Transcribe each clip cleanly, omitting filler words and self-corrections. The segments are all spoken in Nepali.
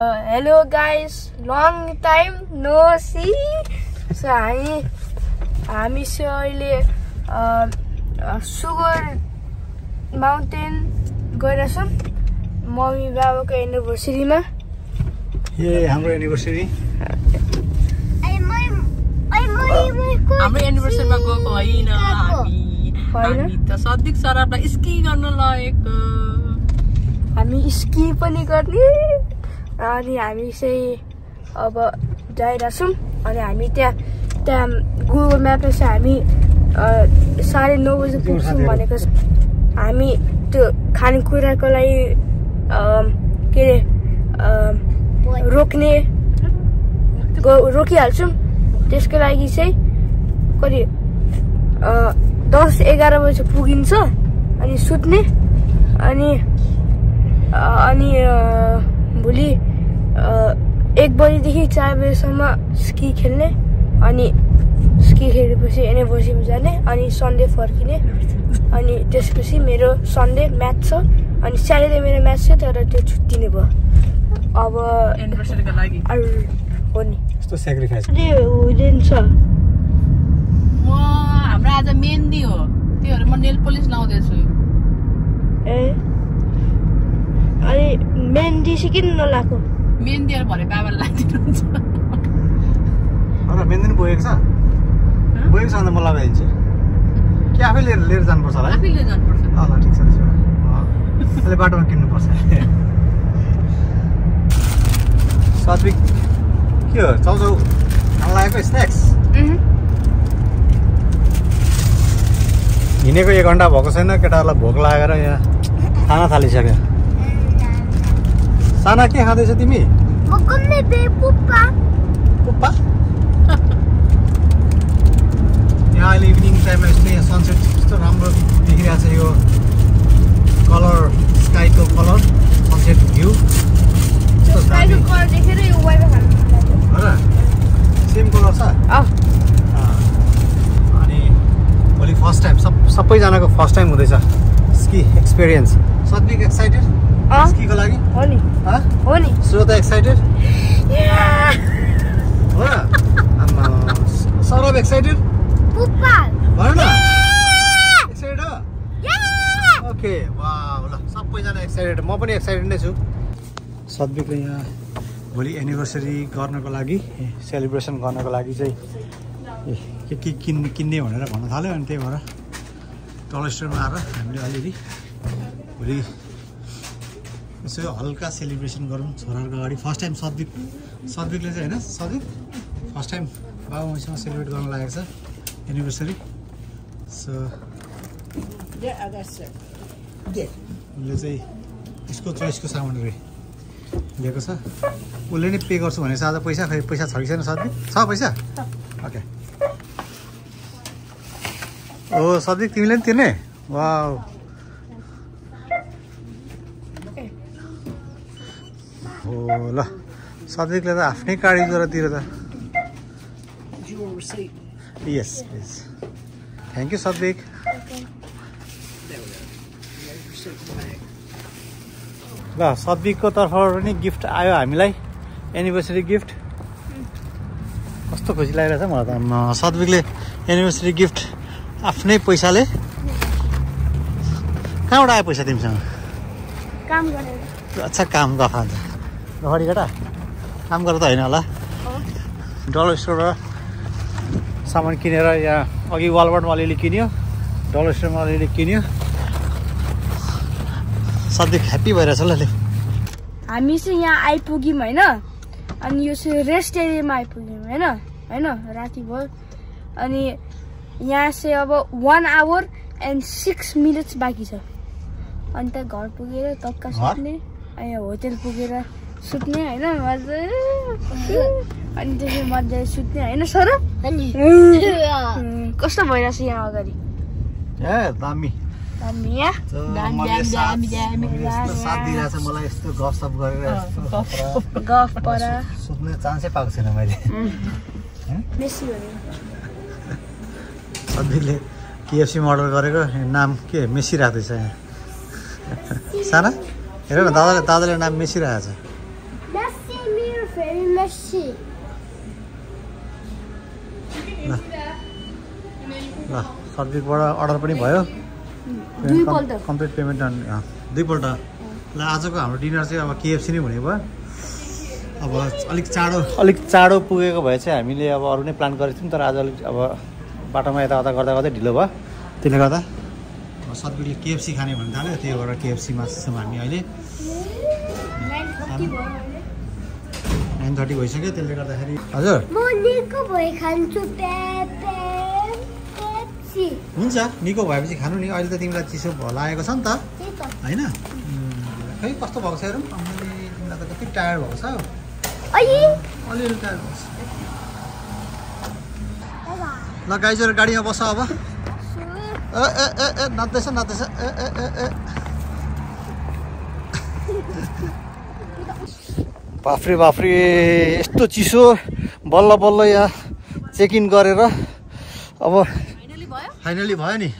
Hello guys, long time no see. So हामी चाहिँ अहिले सुगर माउन्टेन गइरहेछौँ मम्मी बाबाको एनिभर्सरीमा। ये हाम्रो एनिभर्सरी हाम्रो एनिभर्सरीमा गएको होइन हामी त सदिक सराबलाई स्की गर्न लगेको। हामी स्की पनि गर्ने अनि हामी चाहिँ अब जाइरहेछौँ अनि हामी त्यहाँ गुगल म्यापमा चाहिँ हामी 9:30 बजे पुग्छौँ भनेको छ। हामी त्यो खानेकुराको लागि के अरे रोकिहाल्छौँ। त्यसको लागि चाहिँ कति 10-11 बजे पुगिन्छ अनि सुत्ने अनि भोलि 1 बजेदेखि 4 बजेसम्म स्की खेल्ने अनि स्की खेलेपछि एनिभर्सरीमा जाने अनि सन्डे फर्किने अनि त्यसपछि मेरो सन्डे म्याच छ अनि स्याटरडे मेरो म्याच छ तर त्यो छुट्टिने भयो। अब एनिभर्सरीको लागि हो नि यस्तो सेक्रिफाइस हुँदैन छ। हाम्रो आज मेहन्दी हो त्योहरू म नेल पोलिस लाउँदैछु। ए अनि मेहन्दी चाहिँ किन नलाएको? मेहन्दीहरू भरे बाबाले लाइदिनुहुन्छ। मेहन्दी नि बोकेको छ भने त म लगाइदिन्छु कि आफै लिएर जानुपर्छ होला? आफैले जानुपर्छ। ल ठिक छ त्यसो भए अहिले बाटोमा किन्नुपर्छ। सात्विक के हो चाउचाउ खान लागेको स्न्याक्स? हिँडेको 1 घन्टा भएको छैन केटाहरूलाई भोक लागेर यहाँ खान थालिसक्यो। साना के खाँदैछ तिमी? पुप्पा यहाँ अहिले इभिनिङ टाइममा यस्तो यहाँ सनसेट यस्तो राम्रो देखिरहेको छ। यो कलर स्काईको colour sunset view same colour छ। अनि भोलि फर्स्ट टाइम सबैजनाको फर्स्ट टाइम हुँदैछ स्की एक्सपिरियन्स। सद्विक एक्साइटेड स्कीको लागि? हो नि। श्रोता एक्साइटेड हो र? सौरभ एक्साइटेड? भन न एक्साइटेड हो? ओके वाह ल सबैजना एक्साइटेड म पनि एक्साइटेड नै छु। सद्विकले यहाँ भोलि एनिभर्सरी गर्नको लागि सेलिब्रेसन गर्नको लागि चाहिँ के किन्ने भनेर भन्न थाल्यो अनि त्यही भएर डलर स्टोरमा आएर हामीले अलिअलि भोलि यसो हल्का सेलिब्रेसन गरौँ छोराहरूको अगाडि। फर्स्ट टाइम सद्विकले चाहिँ होइन सद्विक फर्स्ट टाइम बाबा मम्मीसँग सेलिब्रेट गर्न लागेको छ एनिभर्सरी। सो उसले चाहिँ उसको चोइसको सामानहरू लिएको छ। उसले नै पे गर्छु भनेको छ आज। पैसा छ कि छैन सद्विक? छ पैसा? ओके। ओ सद्विक तिमीले नि तिर्ने? वाउ हो ल सद्विकले त आफ्नै गाडी गरेर तिर त। यस प्लिज थ्याङ्क यू सद्विक। ल सद्विकको तर्फबाट पनि गिफ्ट आयो हामीलाई एनिभर्सरी गिफ्ट। कस्तो खुसी लागिरहेछ मलाई त। सद्विकले एनिभर्सरी गिफ्ट आफ्नै पैसाले। कहाँबाट आयो पैसा तिमीसँग? काम गरेर। अच्छा काम गफ अन्त गफडी केटा काम गरेर त होइन होला? डलर स्टोरबाट सामान किनेर यहाँ अघि वालमार्टमा अलिअलि किन्यो डलर स्टोरमा अलिअलि किन्यो। सधैँ ह्याप्पी भइरहेछ ल। हामी चाहिँ यहाँ आइपुग्यौँ होइन अनि यो चाहिँ रेस्ट एरियामा आइपुग्यौँ होइन राति भयो अनि यहाँ चाहिँ अब 1 hour and 6 minutes बाँकी छ। अन्त घर पुगेर टक्का सुत्ने अनि होटेल पुगेर सुत्ने होइन मजा अनि त्यसपछि मजाले सुत्ने होइन सर? कस्तो भइरहेछ यहाँ अगाडि? दामी साथ दिइरहेछ मलाई यस्तो गफसफ गरेर गफ पर सुत्ने चान्सै पाएको छैन मैले। सधैँले केएफसीमा अर्डर गरेको नाम के मेसी राख्दैछ यहाँ। साना हेर न दादाले नाम मेसी राखेको छ। ल सब्जीबाट अर्डर पनि भयो कम्प्लिट पेमेन्ट दुईपल्ट ल आजको हाम्रो डिनर चाहिँ अब केएफसी नै हुने भयो अब अलिक चाँडो पुगेको भए चाहिँ हामीले अब अरू नै प्लान गरेको थियौँ तर आज अलिक अब बाटोमा यताउता गर्दा ढिलो भयो त्यसले गर्दा सब्जीले केएफसी खाने भन्ने थाल्यो त्यही भएर केएफसीमा छौँ हामी अहिले 9:30 भइसक्यो त्यसले गर्दाखेरि हजुर हुन्छ निको भएपछि खानु नि अहिले त तिमीलाई चिसो लागेको छ नि त होइन खै कस्तो भएको छ हेरौँ तिमीलाई त कति टायर्ड भएको छ अलिअलि टायर्ड भएको छ ल गाइजहरू गाडीमा बस अब नाच्दैछ बाफ्रे यस्तो चिसो बल्ल यहाँ चेक इन गरेर अब फाइनली भयो नि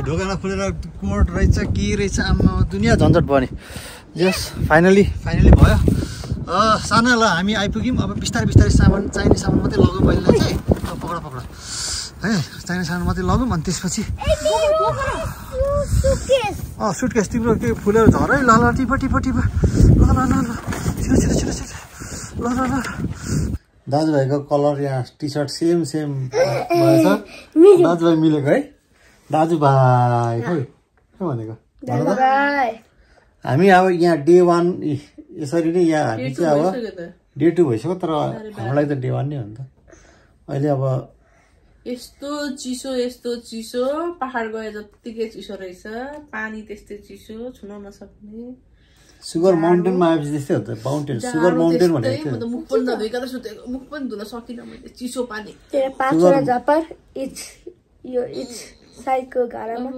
ढोकामा खुलेर कोर्ट रहेछ के रहेछ आमा दुनियाँ झन्झट भयो नि जस फाइनली भयो सानो ल हामी आइपुग्यौँ अब बिस्तारै सामान चाहिने सामान मात्रै लगौँ पहिला चाहिँ पक्र है चाहिने सामान मात्रै लगौँ अनि त्यसपछि सुटकेस तिम्रो के फुलेर झर है ल टिप ल ल दाजुभाइको कलर यहाँ टी सर्ट सेम भएछ दाजुभाइ मिलेको है दाजुभाइ खोइ के भनेको हामी अब यहाँ डे 1 यसरी नै यहाँ हामी चाहिँ अब डे 2 भइसक्यो तर हामीलाई त डे 1 नै हो नि त अहिले अब यस्तो चिसो पहाड गए जत्तिकै चिसो रहेछ पानी त्यस्तै चिसो छुन नसक्ने सुगर माउन्टेनमा आएपछि त्यस्तै हो त सुगर माउन्टेन भनेको म त मुख पनि नधोइकन सुतेको मुख पनि धुन सकिनँ मैले चिसो पानी साइको गाडामा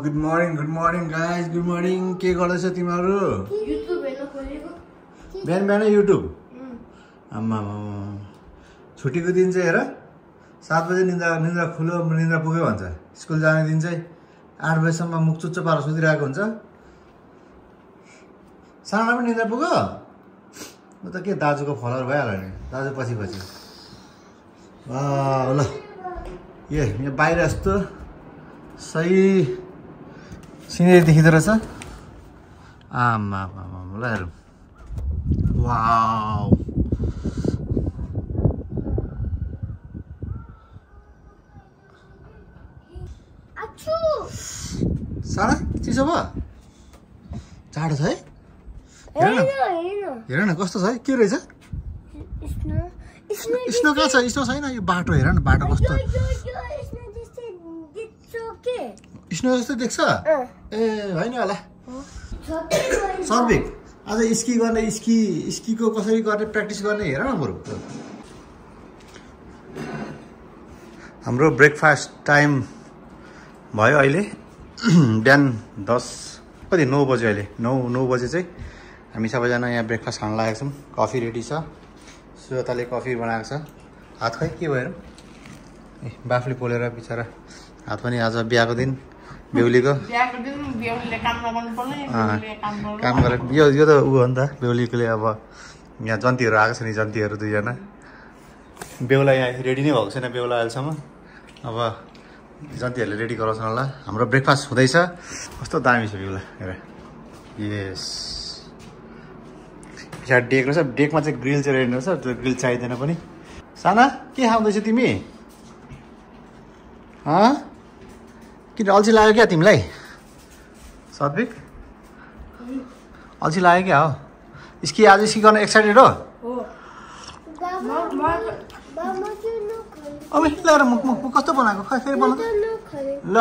good morning guys good morning के गर्दैछ तिमीहरू बिहान युट्युब आम्मा छुट्टीको दिन चाहिँ हेर 7 बजे निन्द्रा पुग्यो भन्छ स्कुल जाने दिन चाहिँ 8 बजेसम्म मुख चुच्चो पारेर सुतिरहेको हुन्छ सानो पनि निन्द्रा पुग्यो म त के दाजुको फलोवर भइहाल्यो नि दाजु पछि ल यहाँ बाहिर यस्तो सही सिनेरी देखिँदो रहेछ आमा ल हेरौँ वाउ सारा चिसो भयो जाडो छ है हेर न कस्तो छ है के रहेछ स्नो कहाँ छ स्नो छैन यो बाटो हेर न बाटो कस्तो स्नो जस्तो देख्छ ए होइन होला सर्विक आज स्की गर्ने स्कीको कसरी गर्ने प्र्याक्टिस गर्ने हेर न बरु हाम्रो ब्रेकफास्ट टाइम भयो अहिले बिहान 9 बजे अहिले 9 बजे चाहिँ हामी सबैजना यहाँ ब्रेकफास्ट खान लागेको छौँ कफी रेडी छ सुरताले कफी बनाएको छ हात खै के भयो ए बाफले पोलेर बिचरा हात पनि आज बिहाको दिन बेहुलीको काम गरेर यो त ऊ हो नि त बेहुलीकोले अब यहाँ जन्तीहरू आएको छ नि जन्तीहरू 2 जना बेहुला यहाँ रेडी नै भएको छैन बेहुला अहिलेसम्म अब जन्तीहरूले रेडी गराउँछ होला हाम्रो ब्रेकफास्ट हुँदैछ कस्तो दामी छ बेहुला हेर यस पछाडि डेक रहेछ डेकमा चाहिँ ग्रिल चाहिँ रेडी रहेछ त्यो ग्रिल चाहिँदैन पनि साना के खाउँदैछ तिमी किन अल्छी लाग्यो क्या तिमीलाई सद्विक अल्छी लाग्यो क्या हो स्की आज स्की गर्न एक्साइटेड हो अब ल्याएर मुख कस्तो बनाएको खै फेरि बनाउँछ ल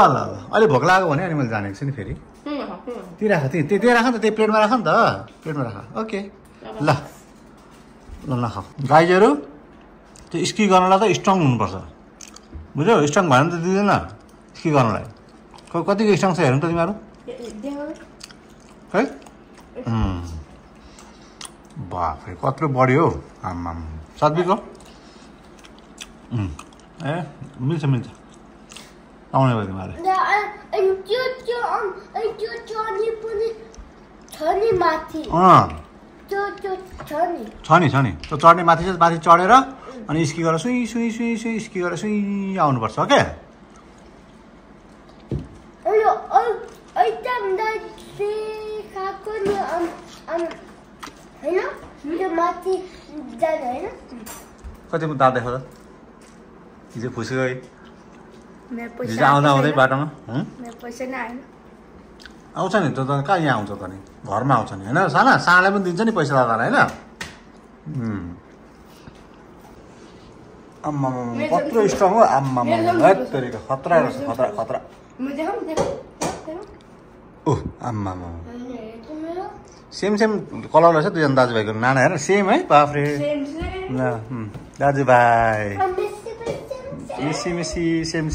अहिले भोक लाग्यो भने अनि मैले जानेको छु नि फेरि त्यही राख त्यही राख नि त त्यही प्लेटमा राख नि त प्लेटमा राख ओके ल नखाऊ गाइजहरू त्यो स्की गर्नलाई त स्ट्रङ हुनुपर्छ बुझ्यौ स्ट्रङ भएन त दिँदैन स्की गर्नलाई कतिको स्ट्रङ छ हेर्नु त तिमीहरू है बाफ्रे कत्रो बढ्यो हौ आम्मा सद्विको ए मिल्छ आउने भयो तिमीहरू छ नि त्यो चढ्ने माथि चढेर अनि स्की गरेर सुई सुई सुई सुई स्की गरेर सुई आउनुपर्छ ओके कति दाँत देखो त हिजो खुसी गई हिजो आउँदा आउँदै बाटोमा आउँछ नि त कहाँ यहाँ आउँछ त नि घरमा आउँछ नि होइन सानालाई पनि दिन्छ नि पैसा दादालाई होइन आम्मा कत्रो स्ट्रङ हो आम्मा तरिका खतरा रहेछ खतरा खतरा ओह आम्मा सेम कलर रहेछ दुईजना दाजुभाइको नाना हेर सेम है बाफ्रे ल दाजुभाइ मिसी सेम